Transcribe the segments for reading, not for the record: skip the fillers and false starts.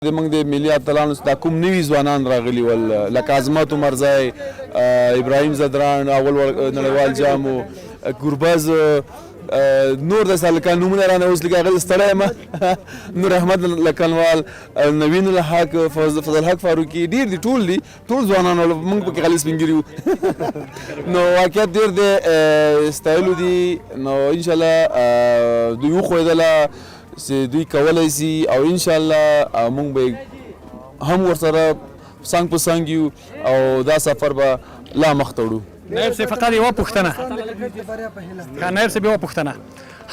موږ د ملي اتلانو دا کوم نوي ځوانان راغلي ول لکه عظمت عمرزی، ابراهیم زدران، اول نړیوال جام، ګوربز، نور د سالکان نومونه رانه اوس لږ هغه ستړی یم نور احمد لکنوال، نوین الحق، فضل حق فاروقي، ډېر دي، ټول ځوانان موږ پکې غلي سپین ږیري وو نو واقعیت ډېر دی ستایلو دي. نو انشاءالله دوی وښودله چې دوی کولی سي او انشاءالله موږ به هم ورسره څنګ په څنګ یو او دا سفر به لا مخته وړو. نایب صاحب فقط یوه پوښتنه نایب صاحب یوه پوښتنه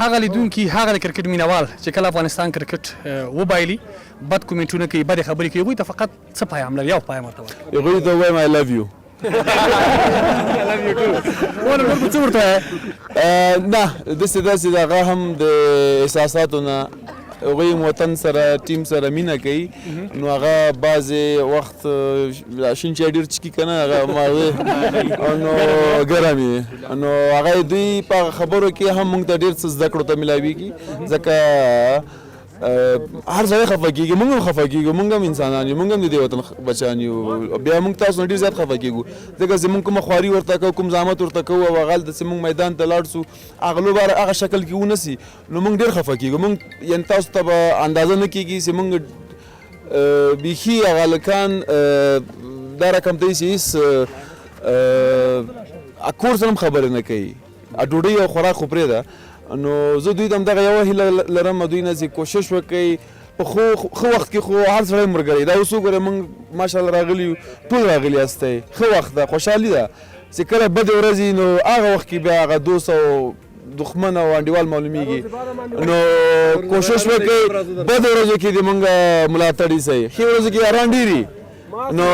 هغه لیدونکي هغه د کرکټ مینوال چې کله افغانستان کرکټ وبایلي بد کومنټونه کوي بدې خبرې کوي هغوی ته فقط څه پیغام لري یو پیغام ورته ورکړئ. هغوی ته وایم I love you. ولې نور به څه ورته وایې؟ نه داسې د هغه هم د احساساتو نه هغوی وطن سره ټیم سره مینه کوي نو هغه بعضې وخت شین چای ډېر څښي که نه هغه ماغې نو ګرم یې نو هغه دوی په هغه خبرو کې هم موږ ته ډېر څه زده کړو ته میلاویږي ځکه هر سړی خفه کېږي، موږ هم خفه کېږو، موږ هم انسانان یو، موږ هم د دې وطن بچیان یو، بیا موږ تاسو نه ډېر زیات خفه کېږو ځکه چې موږ کومه خواري ورته کوو، کوم زحمت ورته کوو او هغه هلته چې موږ میدان ته لاړ سو هغه لوبه هغه شکل کې ونه سي نو موږ ډېر خفه کېږو. موږ یعنې تاسو ته به اندازه نه کېږي چې موږ بیخي هغه هلکان دا رقم ته چې هېڅ کور سره هم خبرې نه کوي، ډوډۍ او خوراک خو پرېږده. نو زه دوی ته همدغه یوه هیله لرم دوی نه چې کوشش وکړئ په ښه وخت کې خو هر سړی ملګری دا اوس وګوره موږ ماشاءالله راغلي یو ټول راغلي یاستئ ښه وخت ده خوشحالي ده چې کله بدې ورځې نو هغه وخت کې بیا هغه دوست او دښمن او انډیوال معلومیږي نو کوشش وکړئ بدې ورځو کې د موږ ملاتړي سئ، ښې ورځو کې یاران ډېري نو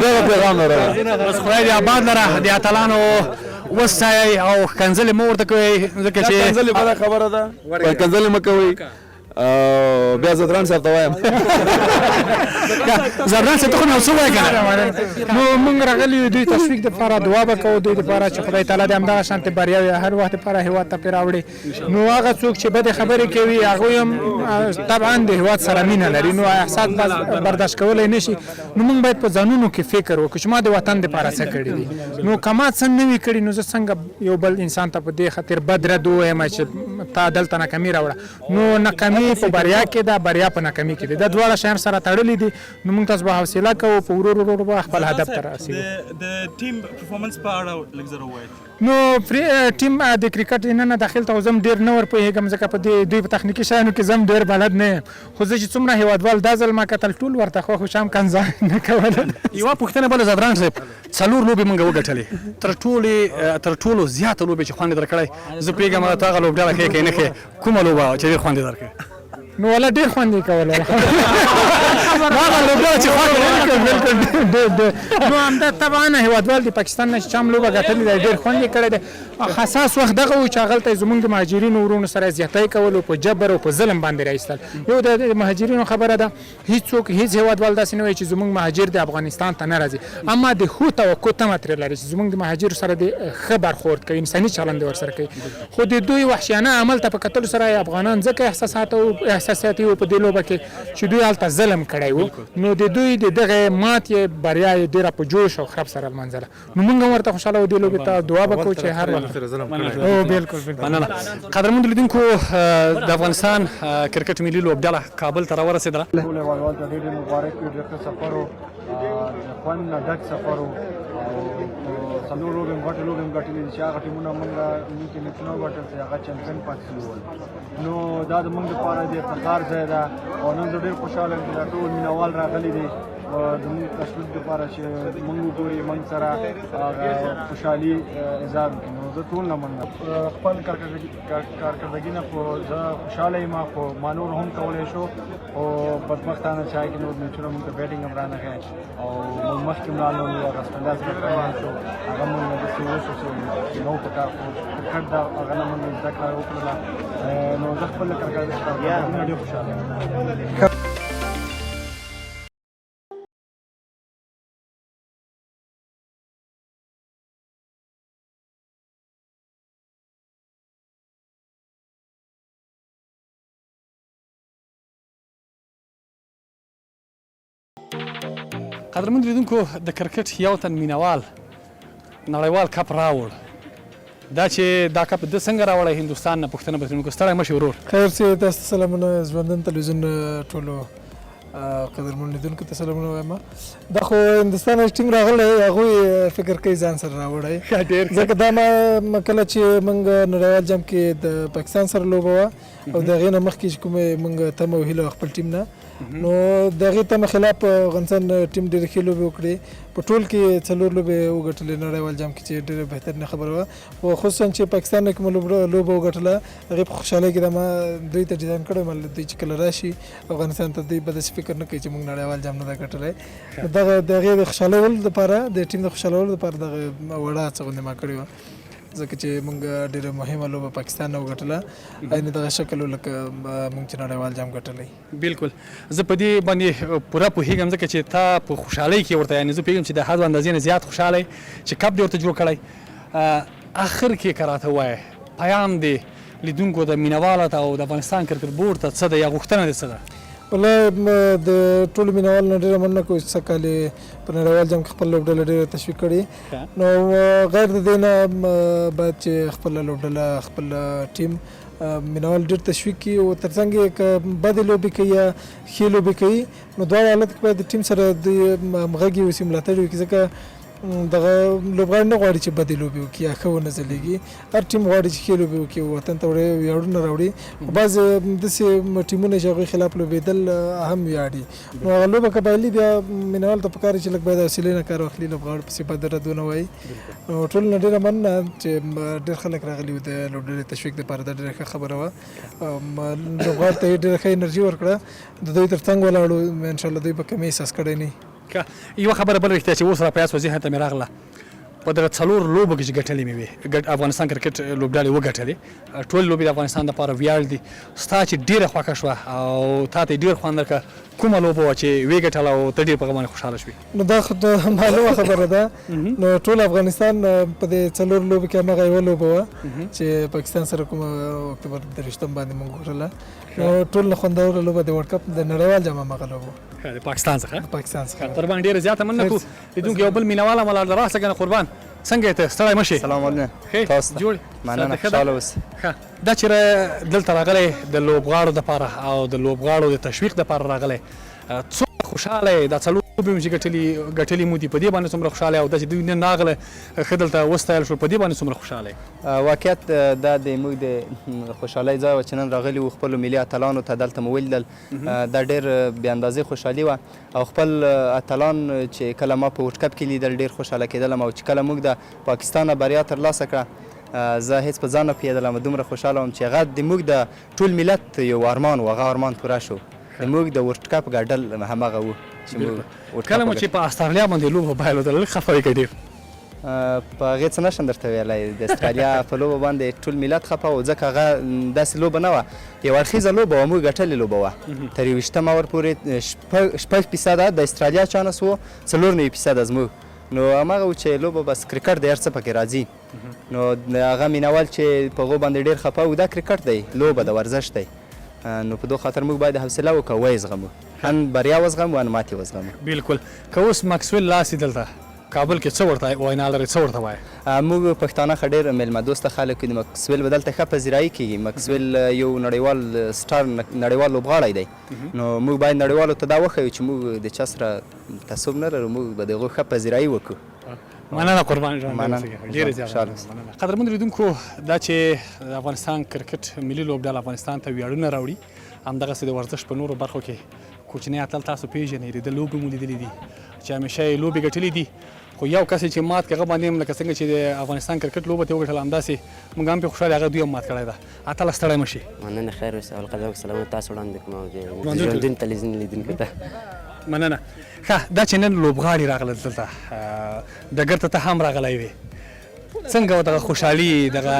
دغه پیغام لرم. بس خدای دې آباد لره د اتلانو وستایئ او ښکنځلې مه ورته کوئ ځکه چې ښکنځلې بده خبره ده، ښکنځلې مه کوئ. بیا زدران صاحب ته وایم زدران صاحب ته خو نو څه وایې که نه نو موږ راغلي یو دوی تشویق دپاره دعا به کوو دوی دپاره چې خدای تعالی دې همدغه شانتې بریاوې هر وخت دپاره هېواد ته پرې راوړي. نو هغه څوک چې بدې خبرې کوي هغوی هم طبعا د هېواد سره مینه لري نو احساس برداشت کولی نه شي نو موږ باید په ځانونو کې فکر وکړو چې ما د وطن دپاره څه کړي دي نو که ما څه نه وي کړي نو زه څنګه یو بل انسان ته په دې خاطر بد رد ووایم چې تا دلته ناکامي راوړه. نو ناکامي په بریا کې ده، بریا په ناکامي کې ده، دا دواړه شیان سره تړلي دي نو موږ تاسو به حوصله کوو په ورو ورو به خپل هدف ته رسېږو. د ټیم پرفارمنس په اړه لږ زر ووایئ. نو ټیم د کرکټ نن داخل ته زم ډېر نه ورپوهېږم ځکه په دوی په تخنیکي شیانو کې زم ډېر بلد نه یم خو زه چې څومره هېوادوال دا ځل ما کتل ټول ورته خوښ وشم کنځا نه کوله. یوه پوښتنه بله زدران صاحب 4 لوبې موږ وګټلې تر ټولو زیاته لوبې چې خوند یې درکړی زه پوهېږم ته هغه لوبډله ښې که یې نه ښې کومه لوبه چې ډېر خوند یې درکړی؟ نو والا ډېر خوند یې کولی هغه لوبډله چې خوند یې نو همدا طبعا هېوادوال د پاکستان نه چې چا هم لوبه ګټلې ده ډېر خوند یې کړی دی. حساس وخت دغه و چې هغلته زموږ د مهاجرینو ورونو سره زیاتی کول او په جبر او په ظلم باندې راایستل. یو د مهاجرینو خبره ده هېڅوک هېڅ هېوادوال داسې نه وایي چې زموږ مهاجر د افغانستان ته نه راځي اما د ښو توقع تمه ترې لري چې زموږ د مهاجرو سره د ښه برخورد کوي انساني چلند یې ورسره کوي خو د دوی وحشیانه عمل ته په کتلو سره افغانان ځکه احساساتي وو په دې لوبه کې چې دوی هلته ظلم کړی و نو د دوی د دغه ماتې بریا یې ډېره په جوش او خراب سره لمانځله نو موږ هم ورته خوشحاله وو دې لوبې ته دعا به کوو چې هر وخت او بالکل مننه. قدرمنو لیدونکو د افغانستان کرکټ ملي لوبډله کابل ته راورسېدله. ټول هېوادوال ته ډېر مبارک وي، ډېر ښه سفر و، د خوند نه ډک سفر و او څلور لوبې هم غټې لوبې هم ګټلې دي چې هغه ټیمونه موږ ممکن میچونه وګټل چې هغه چمپین پاتې شوي ول نو دا د موږ دپاره د افتخار ځای ده او نن زه ډېر خوشحاله یم چې دا ټول مینهوال راغلي دي زموږ تشویق دپاره چې موږ وګوري موږ سره خوشحالي اظهار وکړي نو زه ټول نه مننه خپل کارکردګي نه خو زه خوشحاله یم خو ما نور هم کولی شو خو بدبختانه چې هغې کې نور میچونه موږ ته بیټینګ هم رانغی او موږ مخکې هم لاړو هغه سپنډا سره کمان شو هغه موږ نه داسې وشو چې نو په کار خو کرکټ ده هغه نه موږ زده کړه وکړله نو زه خپل کارکردګي نه ډېر خوشحاله یم. قدرمن لیدونکو د کرکټ یو تن مینوال نړیوال کپ راوړ دا چې دا کپ د څنګه راوړی هندوستان نه پوښتنه به کوم ستړی مشي ورور خیر سي تاسو ته سلامونه ژوندون تلویزیون ټولو قدرمن لیدونکو ته سلامونه وایم دا خو هندوستان ټیم راغلی هغوی فکر کوي ځان سره راوړی ځکه دا ما کله چې موږ نړیوال جام کې د پاکستان سره لوبه وه او د هغې نه مخکې چې کومې موږ تمه وهیله خپل ټیم نه نو د هغې تمه خلاف افغانستان ټیم ډېرې ښې لوبې وکړې په ټول کې 4 لوبې وګټلې نړیوال جام کې چې ډېره بهترینه خبره وه خو خصوصا چې پاکستان نه کومه لوبه وګټله هغې په خوشحالۍ کې دا ما دوی ته ډیزاین کړی مله دوی چې کله راشي افغانستان ته دوی به داسې فکر نه کوي چې موږ نړیوال جام نه ده ګټلی دغه د هغې د خوشحالولو دپاره د ټیم د خوشحالولو دپاره دغه وړه هڅه غوندې ما کړې وه ځکه چې موږ ډېره مهمه لوبه پاکستان نه وګټله عین دغه شکل لکه موږ چې نړیوال جام ګټلی بالکل زه په دې باندې پوره پوهېږم ځکه چې تا په خوشحالۍ کې ورته یعنې زه پوهېږم چې د حد اندازې نه زیات خوشحاله چې کپ دې ورته جوړ کړی اخر کې که راته ووایې پیام دې لیدونکو د مینهوالو ته او د افغانستان کرکټ بورډ ته څه ده یا غوښتنه دې څه ده والله د ټولو مینهوالو نه ډېره مننه کوم چې سږ کال یې په نړیوال جام کې خپله لوبډله ډېره تشویق کړې نو غیر د دې نه باید چې خپله لوبډله خپل ټیم مینهوال ډېر تشویق کړي او تر څنګ یې که بدې لوبې کوي یا ښې لوبې کوي نو دواړه حالت کې باید د ټیم سره دوی همغږي اوسي ملاتړ وکړي ځکه دغه لوبغاړي نه غواړي چې بدې لوبې وکړي یا ښه ونه ځلیږي هر ټیم غواړي چې ښې لوبې وکړي وطن ته ویاړونه راوړي خو بعضې داسې ټیمونه چې هغوی خلاف لوبېدل هم ویاړي نو هغه لوبه که بایلي بیا مینهوال ته پکار چې لږ باید حوصلې نه کار واخلي لوبغاړو پسې باید رد ونه وایي نو ټولو نه ډېره مننه چې ډېر خلک راغلي وو د لوبډلې تشویق دپاره دا ډېره ښه خبره وه لوبغاړو ته یې ډېره ښه انرژي ورکړه د دوی تر څنګ ولاړو انشاءالله دوی به کمې احساس کړی نه یوه خبره بل رښتیا چې اوس را په یاد شوه ذهن ته مې راغله په دغه 4 لوبو کې چې ګټلې مې وې افغانستان کرکټ لوبډلې وګټلې ټول لوبې د افغانستان دپاره ویاړ دي ستا چې ډېره خوښه شوه او تا ته یې ډېر خوند درکړه کومه لوبه وه چې ویې ګټله او ته ډېر په هغه باندې خوشحاله شوې نو دا خو معلومه خبره ده نو ټول افغانستان په دې 4 لوبو کې هماغه یوه لوبه وه چې پاکستان سره کومه اکتوبر 23 باندې موږ وګټله نو ټول نه خوندوره لوبه د ورلډ کپ د نړیوال جام هماغه لوبه د پاکستان څخه پاکستان څخه تر باندې ډېره زیاته مننه کوو لیدونکي یو بل مینهوال هم ولاړ راسه کنه قربان څنګه یې ته ستړی مه شې سلام علیکم تاسو ته جوړ مننه خوشحاله اوسئ دا چې دلته راغلی د لوبغاړو دپاره او د لوبغاړو د تشویق دپاره راغلی څومره خوشحاله یې دا 4 لوبې مو چې ګټلې مو دي په دې باندې څومره خوشحاله او دا چې دوی نن راغله ښه دلته وستایل شول په دې باندې څومره خوشحاله یې واقعیت دا د موږ د خوشحالۍ ځای و چې نن راغلي وو خپلو ملي اتلانو ته دلته مو ولیدل دا ډېر بې اندازې خوشحالي وه او خپل اتلان چې کله ما په ورلډ کپ کې لیدل ډېر خوشحاله کېدلم او چې کله موږ د پاکستان نه بریا ترلاسه کړه زه هیڅ په ځان نه پوهېدلم دومره خوشحاله وم چې هغه د موږ د ټول ملت یو ارمان و هغه ارمان پوره شو موږ د ورلډ کپ ګډل همغه وو چې موږ کله مو چې په استرالیا باندې لوبه بایلودله لږ خفه وې که ډېر په هغې څه نشم درته ویلی د استرالیا په لوبه باندې ټول ملت خفه و ځکه هغه داسې لوبه نه وه یو اړخیزه لوبه وه موږ ګټلې لوبه وه تر 20 اور پورې 6% د استرالیا چانس و 4.9% زموږ نو همغه و چې لوبه بس کرکټ دی هر څه پکې راځي نو هغه مینهوال چې په هغو باندې ډېر خفه و دا کرکټ دی لوبه د ورزش دی نو په دو خاطر موږ باید حوصله وکړو ویې زغمو ان بریا وزغمو ان ماتې وزغمو بالکل که اوس مکسویل لاس یې دلته کابل کې څه ورته وینا لري څه ورته وایي موږ پښتانه ښه ډېر میلمه دوسته خلک دي مکسویل به دلته ښه پذیرایي کېږي مکسویل یو نړیوال سټار نړیوال لوبغاړی دی نو موږ باید نړیوالو ته دا وښیو چې موږ د چا سره تعصب نه لرو موږ به د هغوی ښه پذیرایي وکړو مننه قربان جان ډېرې زیاته قدرمن لیدونکو دا چې افغانستان کرکټ ملي لوبډله افغانستان ته ویاړونه راوړي همدغسې د ورزش په نورو برخو کې کوچنی اتل تاسو پېژنئ د لوبې مو لیدلي دي چې همیشه یې لوبې ګټلې دي خو یو کس چې مات کړه باندې هم لکه څنګه چې د افغانستان کرکټ لوبه ته وګټله همداسې موږ هم پرې خوشحاله هغه دوی هم مات کړی ده اتله ستړی مه شي مننه خیر اوسه اول قدم سلامونه تاسو وړاندې کوم او د ژوندون تلویزیون لیدونکو ته مننه ښه دا چې نن لوبغاړي راغلل دلته ډګر ته هم راغلی وې څنګه و دغه خوشحالي دغه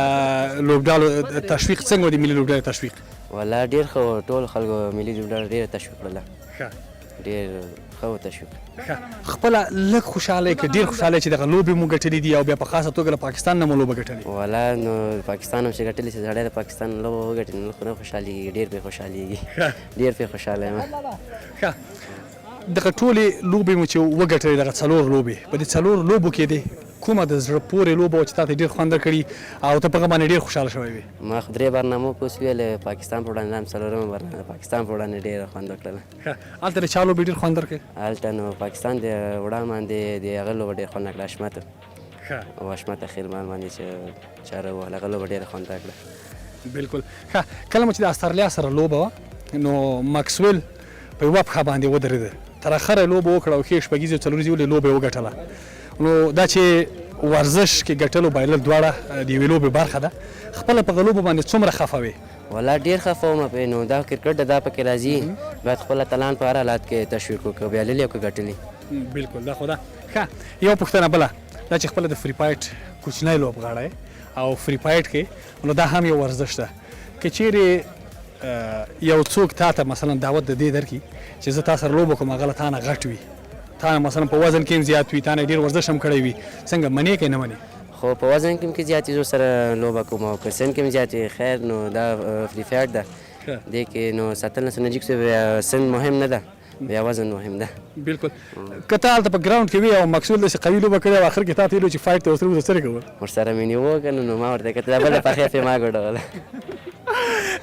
لوبډالو تشویق څنګه و د ملي لوبډالو تشویق والله ډېر ښه ټول خلکو ملي لوبډله ډېره تشویق کړله ډېر ښه و تشویق خپله لږ خوشحاله که ډېر خوشحاله چې دغه لوبې مو ګټلې دي او بیا په خاصه توګه له پاکستان نه مو لوبه ګټلې والله نو پاکستان هم چې ګټلې چې سړی د پاکستان لوبه وګټي نو خو نه خوشحالېږي ډېر پرې خوشحالېږي ډېر پرې خوشحاله یم ښه دغه ټولې لوبې مو چې وګټلې دغه 4 لوبې په دې 4 لوبو کې دې کومه د زړه پورې لوبه چې تاسو ډېر خوند کړي او ته په هغه باندې ډېر خوشاله شوی وي؟ ما خو 3 برنامو پوس ویلې پاکستان په وړاندې هم 4مه برنامه پاکستان په وړاندې ډېره خوند وکړله. هلته د چا لوبې ډېر خوند درکړې؟ هلته نو پاکستان د وړاندې د هغه لوبه ډېر خوند راکړه اشمت او اشمت اخرمان باندې چې چاره وه هغه لوبه ډېره خوند راکړه. بالکل ښه. کله مو چې د استرالیا سره لوبه وه نو ماکسویل په یوه پښه باندې ودرېده، تر اخره لوبه وکړه او ښې شپږیزې او څلوریزې ولې لوبه یې وګټله. نو دا چې ورزش کې ګټل او بایلل دواړه د یوې لوبې برخه ده، خپله په هغه لوبه باندې څومره خفه وې؟ والله ډېر خفه وم پرې. نو دا کرکټ دا پکې راځي باید خپله تلان په هر حالات کې تشویق وکړو، بایللې او که ګټلې. بالکل دا خو ده. ښه یو پوښتنه بله دا چې خپله د فری فایټ کوچنی لوبغاړی او فری فایټ کې نو دا هم یو ورزش ده، که چیرې یو څوک تا ته مثلا دعوت د دې درکړي چې زه تا سره لوبه کوم هغه له تا نه غټ وي، تا نه مثلا په وزن کې هم زیات وي، تا نه ډېر ورزش هم کړی وي، څنګه منې که نه منې؟ خو په وزن کې زیات زور سره لوبه کوم او که سن کې زیات وي خیر نو دا فری فایټ ده. دې کې نو ساتل نه نجیک سه سن مهم نه ده، بیا وزن مهم ده. بالکل. که ته هلته په ګراوند کې وي او مقصود داسې قوي لوبه کړې او اخر کې تا ته ویلو چې فایټ ته ورسره څه کول؟ ورسره مې نیوه که نو ما ورته کتل بله پخې پې ما ګډوله.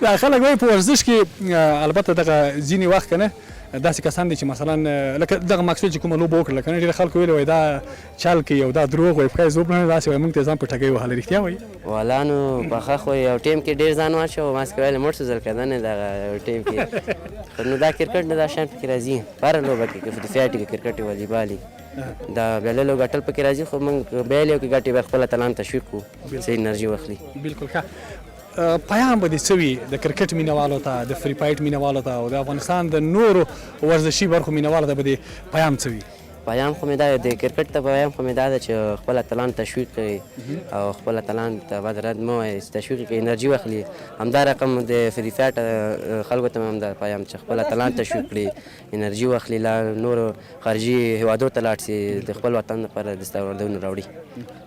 دا خلک وایي په ورزش کې البته دغه ځینې وخت که نه داسې کسان دي چې مثلا لکه دغه ماکسویل چې کومه لوبه وکړله که نه ډېر خلکو ویلي وایي دا چل کوي او دا دروغ وایي، پښه یې زوب نه داسې وایي موږ ته ځان په ټګۍ وهله. رښتیا وایي؟ والا نو پخه خو یو ټیم کې ډېر ځان واچو ما څه ویل مړ څه ځل کېده نه دغه ټیم کې. نو دا کرکټ نه دا شیان پکې راځي په هره لوبه کې، که فری فایټ کې کرکټ وي والیبال وي دا بایلل او ګټل پکې راځي، خو موږ بایلې او که ګټې باید خپله تلان تشویق کړو څه انرژي واخلي. بالکل ښه. پیام به دې څه وي د کرکټ مینهوالو ته، د فری فایټ مینهوالو ته او د افغانستان د نورو ورزشي برخو مینهوالو ته به دې پیام څه وي؟ پیام خو مې دا د کرکټ ته پیام خو مې دا ده چې خپله تلان تشویق کړي او خپله تلان ته باید رد مه وایي، تشویق کړي انرژي واخلي. همدا رقم د فری فایټ خلکو ته مې هم دا پیام چې خپله تلان تشویق کړي، انرژي واخلي، لا نورو خارجي هېوادو ته لاړ سي، د خپل وطن لپاره دستاوردونه راوړي.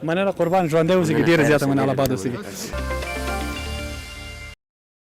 مننه قربان، ژوندی اوسېږي، ډېره زیاته مننه، آباد اوسېږي.